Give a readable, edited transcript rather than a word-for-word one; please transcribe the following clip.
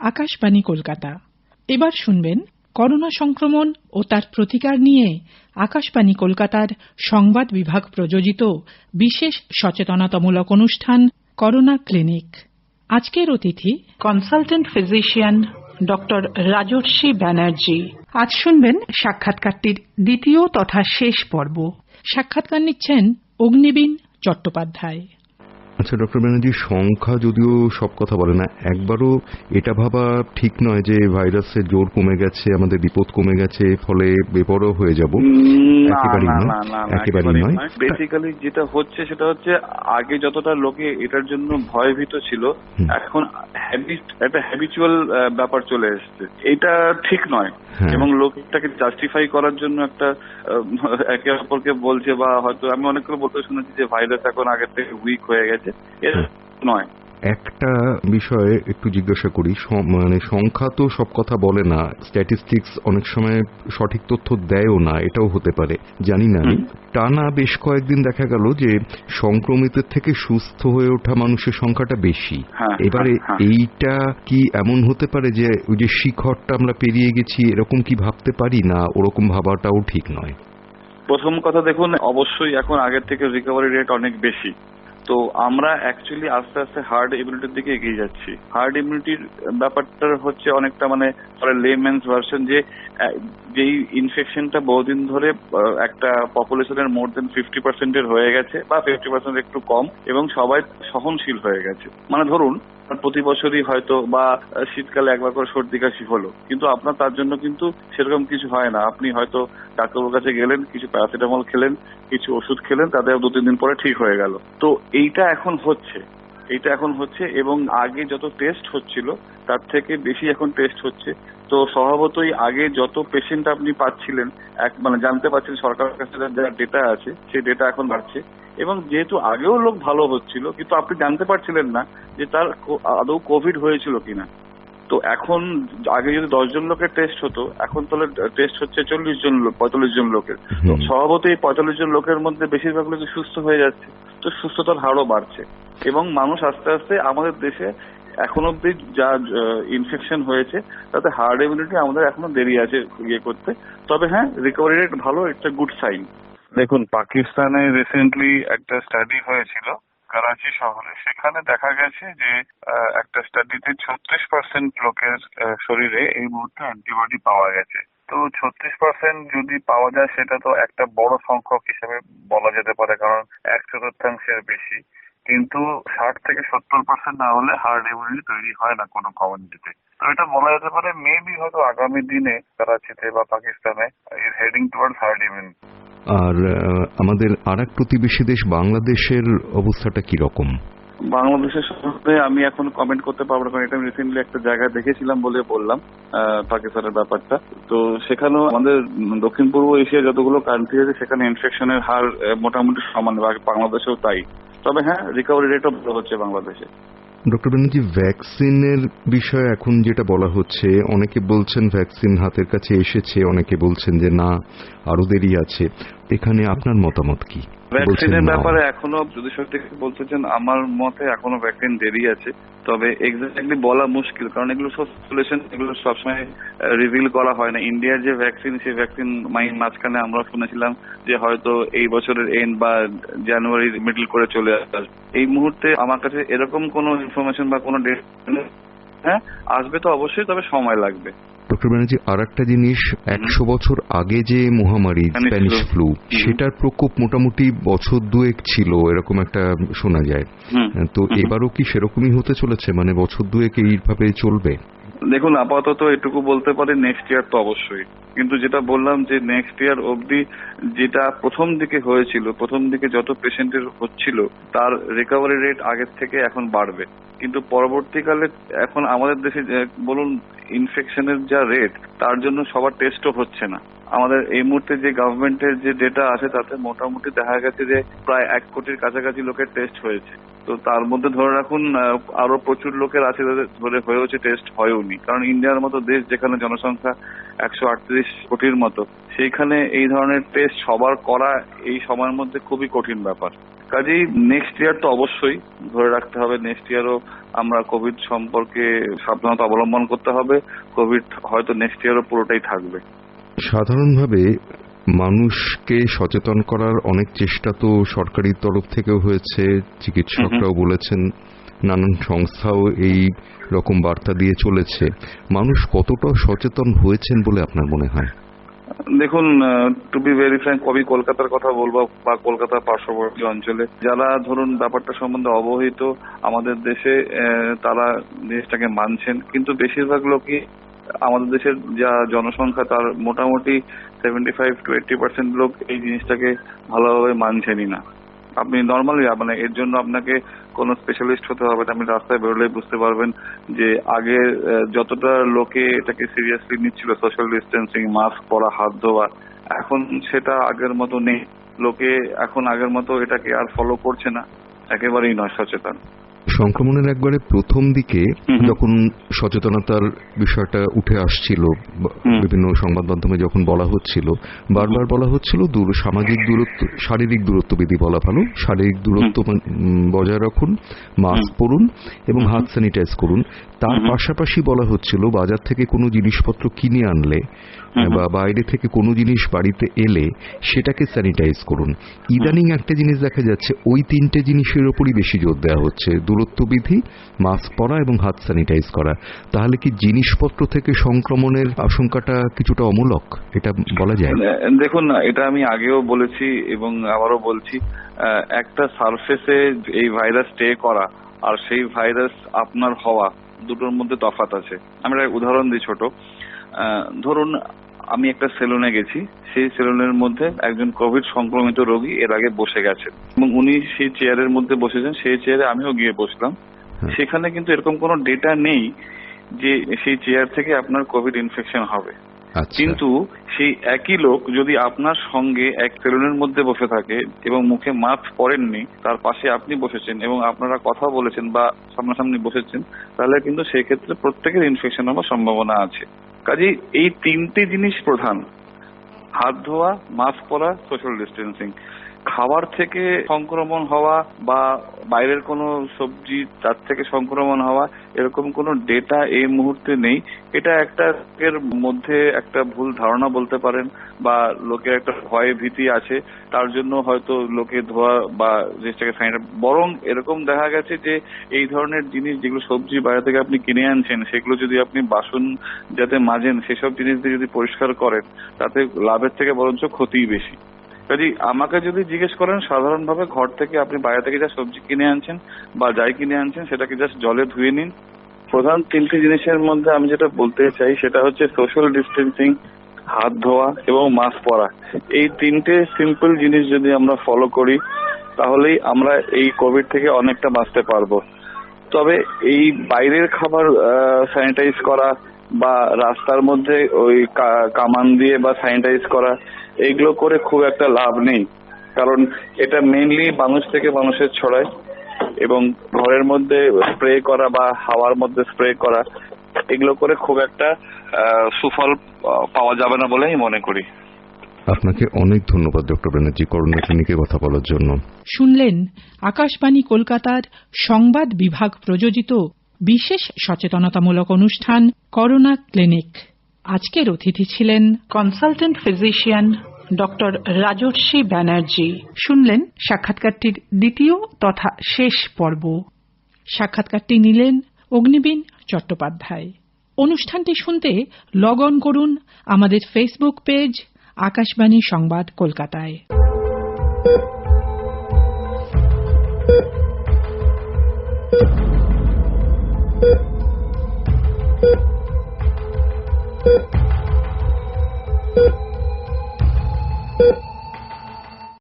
আকাশবাণী কলকাতা। এবার শুনবেন করোনা সংক্রমণ ও তার প্রতিকার নিয়ে আকাশবাণী কলকাতার সংবাদ বিভাগ প্রযোজিত বিশেষ সচেতনতামূলক অনুষ্ঠান করোনা ক্লিনিক। আজকের অতিথি কনসালটেন্ট ফিজিশিয়ান ডক্টর রাজর্ষি ব্যানার্জি। আজ শুনবেন সাক্ষাৎকারটির দ্বিতীয় তথা শেষ পর্ব। সাক্ষাৎকার নিচ্ছেন অগ্নিবীণ চট্টোপাধ্যায়। আচ্ছা ডক্টর ব্যানার্জি, সংখ্যা যদিও সব কথা বলে না, একবারও এটা ভাবা ঠিক নয় যে ভাইরাসের জোর কমে গেছে, আমাদের বিপদ কমে গেছে, ফলে বেপরোয়া হয়ে যাব। একেবারেই নয়। বেসিক্যালি যেটা হচ্ছে সেটা হচ্ছে আগে যতটা লোকে এটার জন্য ভয়ভীত ছিল, এখন একটা হ্যাবিচুয়াল ব্যাপার চলে এসেছে। এটা ঠিক নয় এবং লোক এটাকে জাস্টিফাই করার জন্য একটা একে অপরকে বলছে, বা হয়তো আমি অনেকগুলো বলতে শুনেছি যে ভাইরাস এখন আগের থেকে উইক হয়ে গেছে। এর নয়। একটা বিষয়ে একটু জিজ্ঞাসা করি, মানে সংখ্যা তো সব কথা বলে না, স্ট্যাটিস্টিক্স অনেক সময় সঠিক তথ্য দেয়ও না, এটাও হতে পারে, জানি না আমি। টানা বেশ কয়েকদিন দেখা গেল যে সংক্রমিতের থেকে সুস্থ হয়ে ওঠা মানুষের সংখ্যাটা বেশি। এবারে এইটা কি এমন হতে পারে যে ওই যে শিখরটা আমরা পেরিয়ে গেছি, এরকম কি ভাবতে পারি? না ওরকম ভাবাটাও ঠিক নয়? প্রথম কথা দেখুন, অবশ্যই এখন আগের থেকে রিকভারি রেট অনেক বেশি। তো আমরা অ্যাকচুয়ালি আস্তে আস্তে হার্ড ইমিউনিটির দিকে এগিয়ে যাচ্ছি। হার্ড ইমিউনিটির ব্যাপারটা হচ্ছে অনেকটা মানে লেম্যানস ভার্সন, যে যেই ইনফেকশনটা বহুদিন ধরে একটা পপুলেশনের মোর দেন 50% হয়ে গেছে বা 50% একটু কম, এবং সবাই সহনশীল হয়ে গেছে। মানে ধরুন প্রতি বছরই হয়তো বা শীতকালে একবার করে সর্দি কাশি হলো, কিন্তু আপনার তার জন্য কিন্তু সেরকম কিছু হয় না। আপনি হয়তো ডাক্তারের কাছে গেলেন, কিছু প্যারাসিটামল খেলেন, কিছু ওষুধ খেলেন, তাদের 2-3 দিন পরে ঠিক হয়ে গেল। তো এইটা এখন হচ্ছে এবং আগে যত টেস্ট হচ্ছিল তার থেকে বেশি এখন টেস্ট হচ্ছে। তো স্বভাবতই আগে যত পেশেন্ট আপনি পাচ্ছিলেন, মানে জানতে পারছেন সরকারের কাছে যা ডেটা আছে, সেই ডেটা এখন বাড়ছে। এবং যেহেতু আগেও লোক ভালো হচ্ছিল, কিন্তু আপনি জানতে পারছিলেন না যে তার আদৌ কোভিড হয়েছিল কিনা। তো এখন আগে যদি 10 জন লোকের টেস্ট হতো, এখন তাহলে টেস্ট হচ্ছে 45 জন লোকের। তো স্বভাবতই 45 জন লোকের মধ্যে বেশিরভাগ লোক সুস্থ হয়ে যাচ্ছে, তো সুস্থতার হারও বাড়ছে। এবং মানুষ আস্তে আস্তে আমাদের দেশে এখন অব্দি যা ইনফেকশন হয়েছে তাতে হার্ড ইমিউনিটি আমাদের এখনো দেরি আছে ইয়ে করতে। তবে হ্যাঁ, রিকভারি রেট ভালো, একটা গুড সাইন। দেখুন, পাকিস্তানে রিসেন্টলি একটা স্টাডি হয়েছিল করাচি শহরে। সেখানে দেখা গেছে যে একটা স্টাডিতে 36% লোকের শরীরে এই মুহূর্তে অ্যান্টিবডি পাওয়া গেছে। তো 36% যদি পাওয়া যায়, সেটা তো একটা বড় সংখ্যক হিসেবে বলা যেতে পারে, কারণ 1/4 বেশি। কিন্তু 60-70% না হলে হার্ড ইমিউনিটি তৈরি হয় না কোনো কমিউনিটিতে। তো এটা বলা যেতে পারে মেবি হয়তো আগামী দিনে করাচিতে বা পাকিস্তানে is heading towards herd immunity. আর আমাদের আরেক প্রতিবেশী দেশ বাংলাদেশের অবস্থাটা কি রকম? বাংলাদেশের সম্বন্ধে আমি এখন কমেন্ট করতে পারবো না, কারণ এটা আমি রিসেন্টলি একটা জায়গায় দেখেছিলাম বলে বললাম পাকিস্তানের ব্যাপারটা। তো সেখানেও আমাদের দক্ষিণ পূর্ব এশিয়ার যতগুলো কান্ট্রি আছে সেখানে ইনফেকশনের হার মোটামুটি সমান, বাংলাদেশেও তাই। তবে হ্যাঁ, রিকভারি রেটও ভালো হচ্ছে বাংলাদেশে। ডক্টর ব্যানার্জি, ভ্যাকসিনের বিষয়ে এখন যেটা বলা হচ্ছে, অনেকে বলছেন ভ্যাকসিন হাতের কাছে এসেছে, অনেকে বলছেন যে না আরো দেরি আছে। এখানে আপনার মতামত কি? ভ্যাকসিনের ব্যাপারে এখনো যদি সত্যি বলতে চান, আমার মতে এখনো ভ্যাকসিন দেরি আছে। তবে এক্স্যাক্টলি বলা মুশকিল, কারণ এগুলো সব সলিউশন, এগুলো সবসময় রিভিল করা হয় না। ইন্ডিয়ার যে ভ্যাকসিন, সেই ভ্যাকসিন মাঝখানে আমরা শুনেছিলাম যে হয়তো এই বছরের এন্ড বা জানুয়ারির মিডল করে চলে আসবে। এই মুহূর্তে আমার কাছে এরকম কোনো ইনফরমেশন বা কোনো ডেট, হ্যাঁ আসবে তো অবশ্যই, তবে সময় লাগবে। ডক্টর ব্যানার্জি, আর একটা জিনিস, 100 বছর আগে যে মহামারী স্প্যানিশ ফ্লু, সেটার প্রকোপ মোটামুটি বছর 2 ছিল, এরকম একটা শোনা যায়। তো এবারও কি সেরকমই হতে চলেছে, মানে বছর 2 এইভাবে চলবে? দেখুন, আপাতত এটুকু বলতে পারি, নেক্সট ইয়ার তো অবশ্যই। কিন্তু যেটা বললাম যে নেক্সট ইয়ার অবধি যেটা প্রথম দিকে হয়েছিল, প্রথম দিকে যত পেশেন্টের হচ্ছিল তার রিকভারি রেট আগের থেকে এখন বাড়বে। কিন্তু পরবর্তীকালে এখন আমাদের দেশে বলুন ইনফেকশনের যা রেট, তার জন্য সবার টেস্টও হচ্ছে না। আমাদের এই মুহূর্তে যে গভর্নমেন্টের যে ডেটা আছে তাতে মোটামুটি দেখা গেছে যে প্রায় 1 কোটির কাছাকাছি লোকের টেস্ট হয়েছে। তো তার মধ্যে ধরে রাখুন আরো প্রচুর লোকের আছে যাদের ধরে হয়েছে টেস্ট হয়ওনি। কারণ ইন্ডিয়ার মতো দেশ, যেখানে জনসংখ্যা 138 কোটির মতো, সেইখানে এই ধরনের টেস্ট সবার করা এই সময়ের মধ্যে খুবই কঠিন ব্যাপার। কাজেই নেক্সট ইয়ার তো অবশ্যই ধরে রাখতে হবে, নেক্সট ইয়ারও আমরা কোভিড সম্পর্কে সাবধানতা অবলম্বন করতে হবে। কোভিড হয়তো নেক্সট ইয়ারও পুরোটাই থাকবে। সাধারণভাবে মানুষকে সচেতন করার অনেক চেষ্টা তো সরকারি তরফ থেকেও হয়েছে, চিকিৎসকরাও বলেছেন, নানান সংস্থাও এই রকম বার্তা দিয়ে চলেছে। মানুষ কতটা সচেতন হয়েছেন বলে আপনার মনে হয়? দেখুন, টু বি ভেরি ফ্র্যাঙ্ক, আমি কলকাতার কথা বলবো বা কলকাতার পার্শ্ববর্তী অঞ্চলে যারা ধরুন ব্যাপারটা সম্বন্ধে অবহিত আমাদের দেশে, তারা জিনিসটাকে মানছেন, কিন্তু বেশিরভাগ লোকই আমাদের দেশের যা জনসংখ্যা তার মোটামুটি 75 to 80% লোক এই জিনিসটাকে ভালোভাবে মানছেনই না। আপনি নর্মালি মানে এর জন্য আপনাকে কোনো স্পেশালিস্ট হতে হবে না, আপনি রাস্তায় বেরোলেই বুঝতে পারবেন যে আগে যতটা লোকে এটাকে সিরিয়াসলি নিচ্ছিল, সোশ্যাল ডিস্টেন্সিং, মাস্ক পরা, হাত ধোয়া, এখন সেটা আগের মতো নেই। লোকে এখন আগের মতো এটাকে আর ফলো করছে না, একেবারেই নয় সচেতন। সংক্রমণের একবারে প্রথম দিকে যখন সচেতনতার বিষয়টা উঠে আসছিল, বিভিন্ন সংবাদ মাধ্যমে যখন বলা হচ্ছিল, বারবার বলা হচ্ছিল সামাজিক দূরত্ব, শারীরিক দূরত্ব বিধি বলা ভালো, শারীরিক দূরত্ব বজায় রাখুন, মাস্ক পরুন এবং হাত স্যানিটাইজ করুন। তার পাশাপাশি বলা হচ্ছিল বাজার থেকে কোনো জিনিসপত্র কিনে আনলে বা বাইরে থেকে কোনো জিনিস বাড়িতে এলে সেটাকে স্যানিটাইজ করুন। ইদানিং একটা জিনিস দেখা যাচ্ছে, ওই তিনটে জিনিসের উপরই বেশি জোর দেওয়া হচ্ছে, দূরত্ববিধি, মাস্ক পরা এবং হাত স্যানিটাইজ করা। তাহলে কি জিনিসপত্র থেকে সংক্রমণের আশঙ্কাটা কিছুটা অমূলক, এটা বলা যায়? দেখুন, এটা আমি আগেও বলেছি এবং আবারও বলছি, একটা সারফেসে এই ভাইরাস স্টে করা আর সেই ভাইরাস আপনার হওয়া, দুটোর মধ্যে তফাৎ আছে। আমি একটা উদাহরণ দিই ছোট। ধরুন আমি একটা সেলুনে গেছি, সেই সেলুনের মধ্যে একজন কোভিড সংক্রমিত রোগী এর আগে বসে গেছেন এবং উনি সেই চেয়ারের মধ্যে বসেছেন, সেই চেয়ারে আমিও গিয়ে বসলাম। সেখানে কিন্তু এরকম কোনো ডেটা নেই যে সেই চেয়ার থেকে আপনার কোভিড ইনফেকশন হবে। কিন্তু সেই একই লোক যদি আপনার সঙ্গে এক সেলুনের মধ্যে বসে থাকে এবং মুখে মাস্ক পরেননি, তার পাশে আপনি বসেছেন এবং আপনারা কথা বলেছেন বা সামনাসামনি বসেছেন, তাহলে কিন্তু সেই ক্ষেত্রে প্রত্যেকের ইনফেকশন হওয়ার সম্ভাবনা আছে। কাজেই এই তিনটে জিনিস প্রধান: হাত ধোয়া, মাস্ক পরা, সোশ্যাল ডিস্টেন্সিং। খাবার থেকে সংক্রমণ হওয়া বা বাইরের কোনো সবজি তার থেকে সংক্রমণ হওয়া, এরকম কোনো ডেটা এই মুহূর্তে নেই। এটা একটা এর মধ্যে একটা ভুল ধারণা বলতে পারেন, বা লোকের একটা ভয় ভীতি আছে, তার জন্য হয়তো লোকে ধোয়া বা জিনিসটাকে স্যানিটাইজ। বরং এরকম দেখা গেছে যে এই ধরনের জিনিস, যেগুলো সবজি বাইরে থেকে আপনি কিনে আনছেন, সেগুলো যদি আপনি বাসন যাতে মাজেন, সেসব জিনিস দিয়ে যদি পরিষ্কার করেন, তাতে লাভের থেকে বরঞ্চ ক্ষতিই বেশি। কাজে আমাকে যদি জিজ্ঞেস করেন, সাধারণভাবে ঘর থেকে আপনি বাইরে থেকে যা সবজি কিনে আনছেন বা যাই কিনে আনছেন, সেটাকে জাস্ট জলে ধুয়ে নিন। প্রধান তিনটি জিনিসের মধ্যে আমি যেটা বলতে চাই সেটা হচ্ছে সোশ্যাল ডিস্টেন্সিং, হাত ধোয়া এবং মাস্ক পরা। এই তিনটে সিম্পল জিনিস যদি আমরা ফলো করি, তাহলেই আমরা এই কোভিড থেকে অনেকটা বাঁচতে পারবো। তবে এই বাইরের খাবার স্যানিটাইজ করা বা রাস্তার মধ্যে ওই কামান দিয়ে বা স্যানিটাইজ করা, এইগুলো করে খুব একটা লাভ নেই, কারণ এটা মেইনলি মানুষ থেকে মানুষের ছড়ায় এবং ঘরের মধ্যে স্প্রে করা বা হাওয়ার মধ্যে স্প্রে করা, এগুলো করে খুব একটা সুফল পাওয়া যাবে না বলে আমি মনে করি। আপনাকে অনেক ধন্যবাদ ডক্টর ব্যানার্জি, করোনা ক্লিনিকে কথা বলার জন্য। শুনলেন আকাশবাণী কলকাতার সংবাদ বিভাগ প্রযোজিত বিশেষ সচেতনতামূলক অনুষ্ঠান করোনা ক্লিনিক। আজকের অতিথি ছিলেন কনসালটেন্ট ফিজিশিয়ান ডক্টর রাজর্ষি ব্যানার্জি। শুনলেন সাক্ষাৎকারটির দ্বিতীয় তথা শেষ পর্ব। সাক্ষাৎকারটি নিলেন অগ্নিবীণ চট্টোপাধ্যায়। অনুষ্ঠানটি শুনতে লগ অন করুন আমাদের ফেসবুক পেজ আকাশবাণী সংবাদ কলকাতায়।